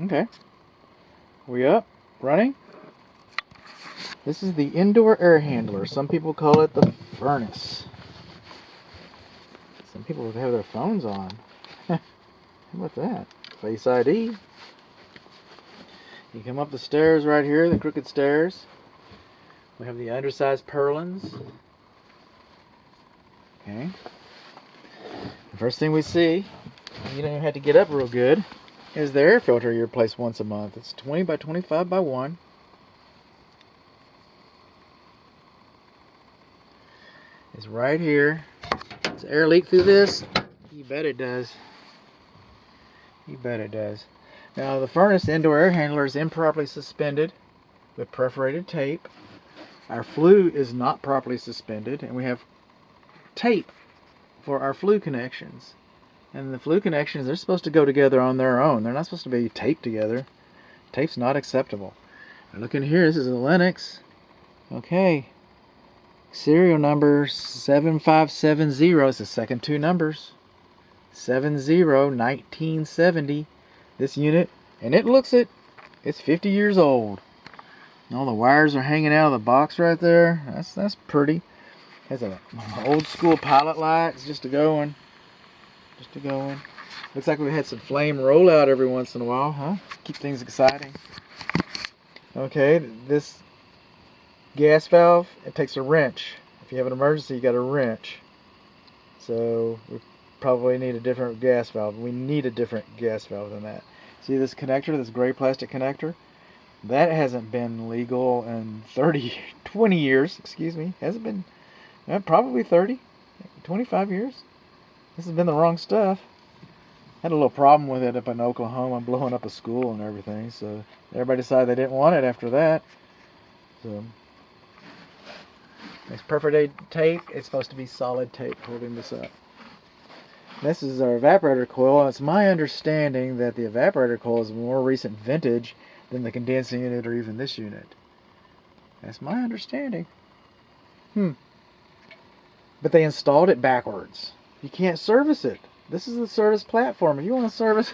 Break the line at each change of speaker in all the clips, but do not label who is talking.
Okay. We up? Running? This is the indoor air handler. Some people call it the furnace. Some people would have their phones on. How about that? Face ID. You come up the stairs right here, the crooked stairs. We have the undersized purlins. Okay. The first thing we see, you don't even have to get up real good, is the air filter you replace once a month. It's 20 by 25 by 1. It's right here. Does air leak through this? You bet it does. You bet it does. Now the furnace indoor air handler is improperly suspended with perforated tape. Our flue is not properly suspended, and we have tape for our flue connections. And the flue connections, they're supposed to go together on their own. They're not supposed to be taped together. Tape's not acceptable. Now look in here, this is a Lennox. Okay. Serial number 7570. It's the second two numbers. 1970. This unit, and it looks it. It's 50 years old. All the wires are hanging out of the box right there. That's pretty. Has an old school pilot lights just to go in. Looks like we had some flame rollout every once in a while, huh? Keep things exciting. Okay, this gas valve, it takes a wrench. If you have an emergency, you got a wrench. So we probably need a different gas valve. We need a different gas valve than that. See this connector, this gray plastic connector? That hasn't been legal in 20 years, excuse me. Hasn't been, probably 30, 25 years. This has been the wrong stuff. Had a little problem with it up in Oklahoma, blowing up a school and everything. So everybody decided they didn't want it after that. So it's perforated tape. It's supposed to be solid tape holding this up. This is our evaporator coil. It's my understanding that the evaporator coil is a more recent vintage than the condensing unit or even this unit. That's my understanding. But they installed it backwards. You can't service it. This is the service platform. If you want to service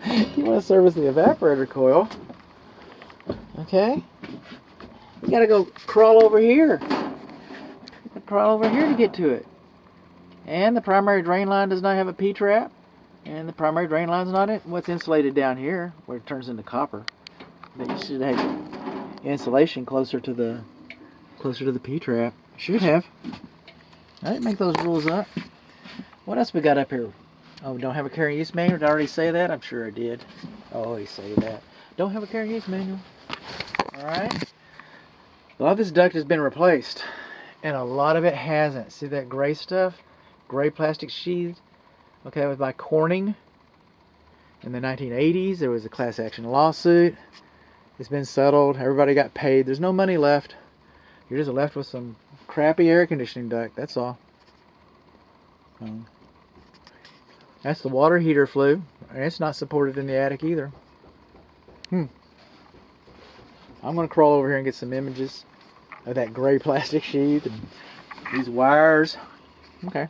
the evaporator coil, okay, you gotta go crawl over here. To get to it. And the primary drain line does not have a P-trap. And the primary drain line's not what's insulated down here, where it turns into copper. But you should have insulation closer to the P-trap. Should have. I didn't make those rules up. What else we got up here? Oh, don't have a carrying use manual. Did I already say that? I'm sure I did. I always say that. Don't have a carrying use manual. Alright. A lot of this duct has been replaced, and a lot of it hasn't. See that gray stuff? Gray plastic sheath. Okay, that was by Corning. In the 1980s, there was a class action lawsuit. It's been settled. Everybody got paid. There's no money left. You're just left with some crappy air conditioning duct. That's all. That's the water heater flue. And it's not supported in the attic either. I'm going to crawl over here and get some images of that gray plastic sheath and these wires. Okay.